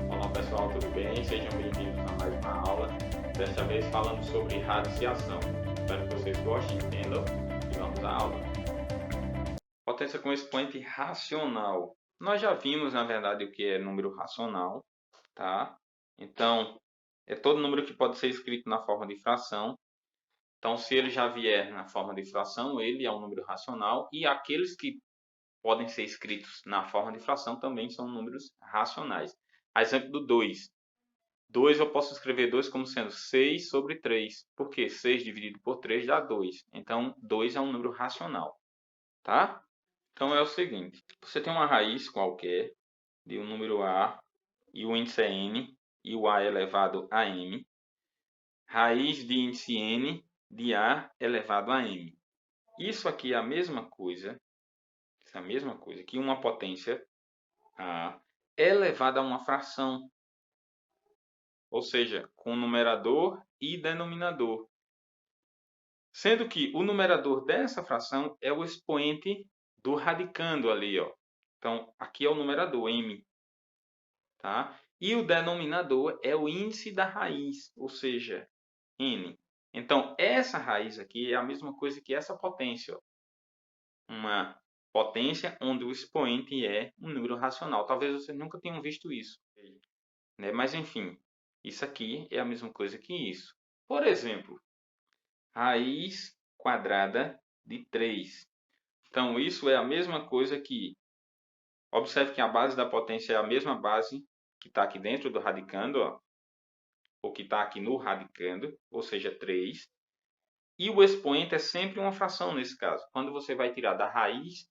Olá pessoal, tudo bem? Sejam bem-vindos a mais uma aula. Desta vez falando sobre radiciação. Espero que vocês gostem, entendam e vamos à aula. Potência com expoente racional. Nós já vimos, na verdade, o que é número racional, tá? Então, é todo número que pode ser escrito na forma de fração. Então, se ele já vier na forma de fração, ele é um número racional. E aqueles que podem ser escritos na forma de fração também são números racionais. Exemplo do 2. 2 eu posso escrever 2 como sendo 6 sobre 3. Por quê? 6 dividido por 3 dá 2. Então, 2 é um número racional. Tá? Então, é o seguinte. Você tem uma raiz qualquer de um número A e o índice é n e o A elevado a m. Raiz de índice n de A elevado a m. Isso aqui é a mesma coisa que uma potência A elevada a uma fração, ou seja, com numerador e denominador. Sendo que o numerador dessa fração é o expoente do radicando ali, ó. Então, aqui é o numerador, m, tá? E o denominador é o índice da raiz, ou seja, n. Então, essa raiz aqui é a mesma coisa que essa potência, ó. Uma potência onde o expoente é um número racional. Talvez vocês nunca tenham visto isso, né? Mas, enfim, isso aqui é a mesma coisa que isso. Por exemplo, raiz quadrada de 3. Então, isso é a mesma coisa que... Observe que a base da potência é a mesma base que está aqui dentro do radicando, ó, ou que está aqui no radicando, ou seja, 3. E o expoente é sempre uma fração nesse caso. Quando você vai tirar da raiz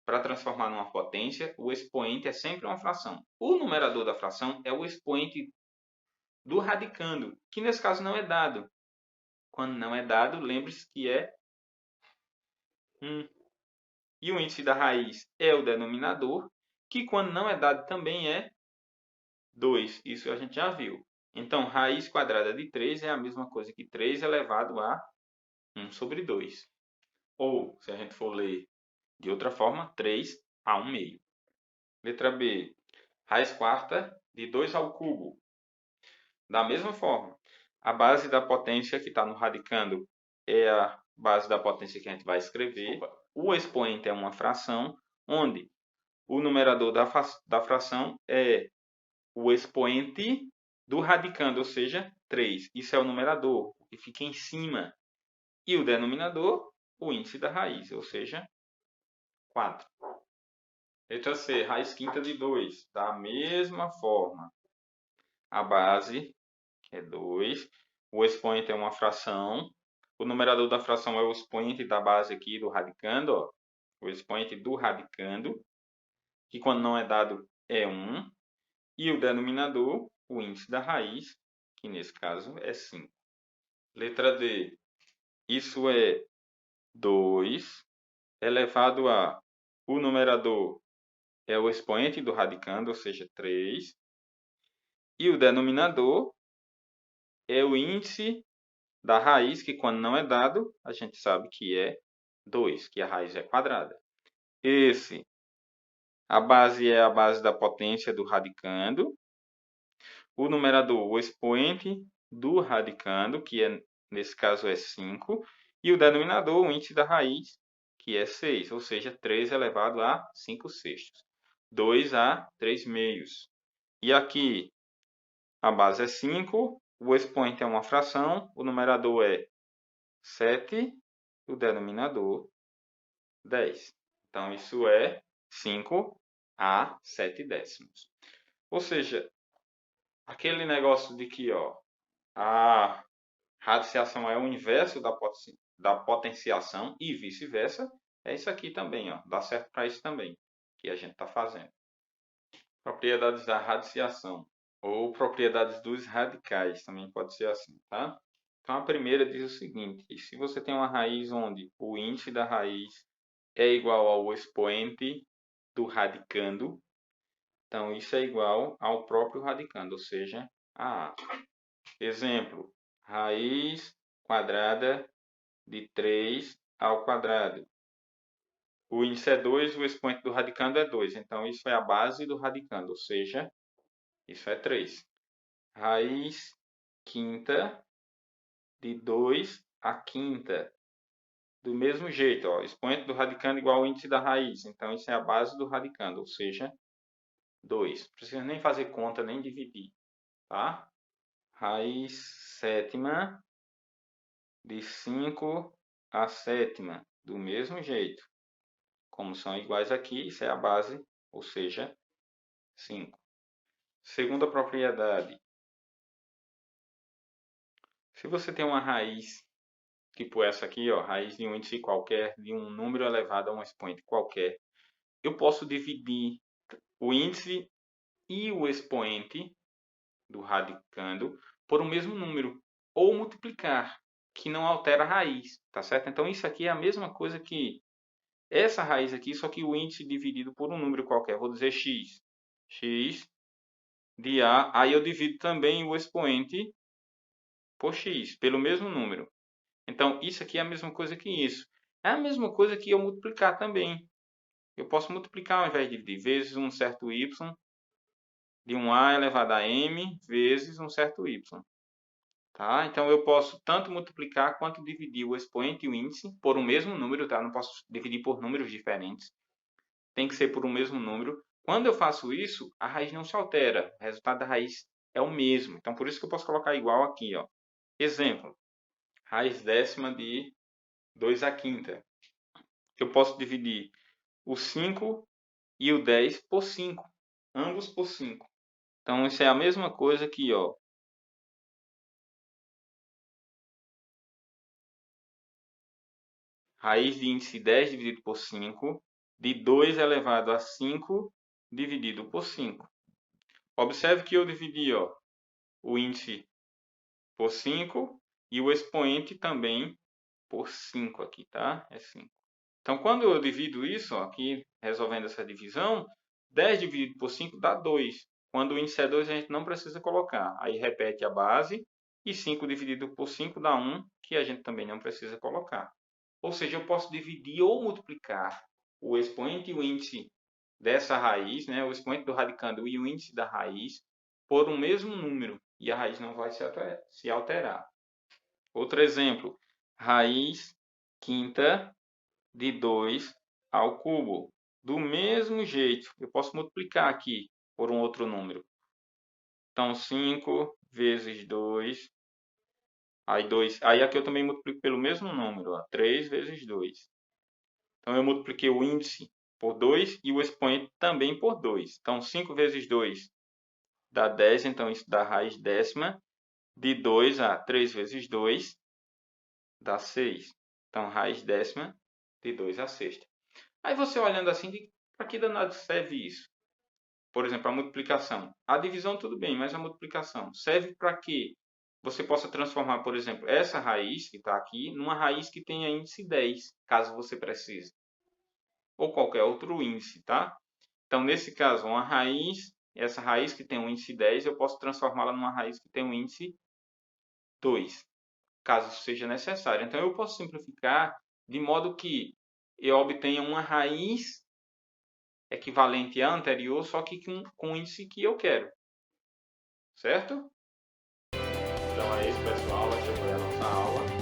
para transformar numa potência, o expoente é sempre uma fração. O numerador da fração é o expoente do radicando, que nesse caso não é dado. Quando não é dado, lembre-se que é 1. E o índice da raiz é o denominador, que quando não é dado também é 2. Isso a gente já viu. Então, raiz quadrada de 3 é a mesma coisa que 3 elevado a 1 sobre 2. Ou, se a gente for ler de outra forma, 3 a 1 meio. Letra B. Raiz quarta de 2 ao cubo. Da mesma forma, a base da potência que está no radicando é a base da potência que a gente vai escrever. O expoente é uma fração, onde o numerador da fração é o expoente do radicando, ou seja, 3. Isso é o numerador, que fica em cima. E o denominador, o índice da raiz, ou seja, 4. Letra C, raiz quinta de 2. Da mesma forma, a base é 2. O expoente é uma fração. O numerador da fração é o expoente da base aqui do radicando, ó. O expoente do radicando, que quando não é dado é 1. E o denominador, o índice da raiz, que nesse caso é 5. Letra D. Isso é 2 elevado a... O numerador é o expoente do radicando, ou seja, 3. E o denominador é o índice da raiz, que quando não é dado, a gente sabe que é 2, que a raiz é quadrada. A base é a base da potência do radicando. O numerador, o expoente do radicando, que nesse caso é 5. E o denominador, o índice da raiz, que é 6, ou seja, 3 elevado a 5 sextos. 2 a 3 meios. E aqui a base é 5, o expoente é uma fração, o numerador é 7, o denominador 10. Então, isso é 5 a 7 décimos. Ou seja, aquele negócio de que ó, a radiciação é o inverso da potenciação e vice-versa, é isso aqui também, ó, dá certo para isso também, que a gente está fazendo. Propriedades da radiciação, ou propriedades dos radicais, também pode ser assim, tá? Então, a primeira diz o seguinte, se você tem uma raiz onde o índice da raiz é igual ao expoente do radicando, então isso é igual ao próprio radicando, ou seja, a A. Exemplo, raiz quadrada de 3 ao quadrado. O índice é 2, o expoente do radicando é 2. Então, isso é a base do radicando, ou seja, Isso é 3. Raiz quinta de 2 à quinta. Do mesmo jeito, ó, expoente do radicando igual ao índice da raiz. Então, isso é a base do radicando, ou seja, 2. Não precisa nem fazer conta, nem dividir. Tá? Raiz sétima de 5 à sétima. Do mesmo jeito. Como são iguais aqui, isso é a base, ou seja, 5. Segunda propriedade. Se você tem uma raiz, tipo essa aqui, ó, raiz de um índice qualquer, de um número elevado a um expoente qualquer, eu posso dividir o índice e o expoente do radicando por o mesmo número, ou multiplicar, que não altera a raiz, tá certo? Então isso aqui é a mesma coisa que essa raiz aqui, só que o índice dividido por um número qualquer. Vou dizer x. X de A, aí eu divido também o expoente por x, pelo mesmo número. Então, isso aqui é a mesma coisa que isso. É a mesma coisa que eu multiplicar também. Eu posso multiplicar ao invés de dividir vezes um certo y de um a elevado a m vezes um certo y. Tá? Então, eu posso tanto multiplicar quanto dividir o expoente e o índice por um mesmo número. Tá? Não posso dividir por números diferentes. Tem que ser por um mesmo número. Quando eu faço isso, a raiz não se altera. O resultado da raiz é o mesmo. Então, por isso que eu posso colocar igual aqui. Ó. Exemplo. Raiz décima de 2 à quinta. Eu posso dividir o 5 e o 10 por 5. Ambos por 5. Então, isso é a mesma coisa aqui, ó. Raiz de índice 10 dividido por 5, de 2 elevado a 5 dividido por 5. Observe que eu dividi, ó, o índice por 5 e o expoente também por 5 aqui, tá? É 5. Então, quando eu divido isso, ó, aqui, resolvendo essa divisão, 10 dividido por 5 dá 2. Quando o índice é 2, a gente não precisa colocar. Aí repete a base e 5 dividido por 5 dá 1, que a gente também não precisa colocar. Ou seja, eu posso dividir ou multiplicar o expoente e o índice dessa raiz, né, o expoente do radicando e o índice da raiz, por um mesmo número. E a raiz não vai se alterar. Outro exemplo, raiz quinta de 2 ao cubo. Do mesmo jeito, eu posso multiplicar aqui por um outro número. Então, 5 vezes 2. Aí, 2. Aí aqui eu também multiplico pelo mesmo número. Ó, 3 vezes 2. Então, eu multipliquei o índice por 2 e o expoente também por 2. Então, 5 vezes 2 dá 10. Então, isso dá raiz décima. De 2 a 3 vezes 2 dá 6. Então, raiz décima de 2 a sexta. Aí você olhando assim, para que danado serve isso? Por exemplo, a multiplicação. A divisão tudo bem, mas a multiplicação serve para que você possa transformar, por exemplo, essa raiz que está aqui, numa raiz que tenha índice 10, caso você precise. Ou qualquer outro índice, tá? Então, nesse caso, uma raiz, essa raiz que tem um índice 10, eu posso transformá-la numa raiz que tem um índice 2, caso seja necessário. Então, eu posso simplificar de modo que eu obtenha uma raiz equivalente à anterior, só que com o índice que eu quero. Certo? Então é isso, pessoal. Essa foi a nossa aula.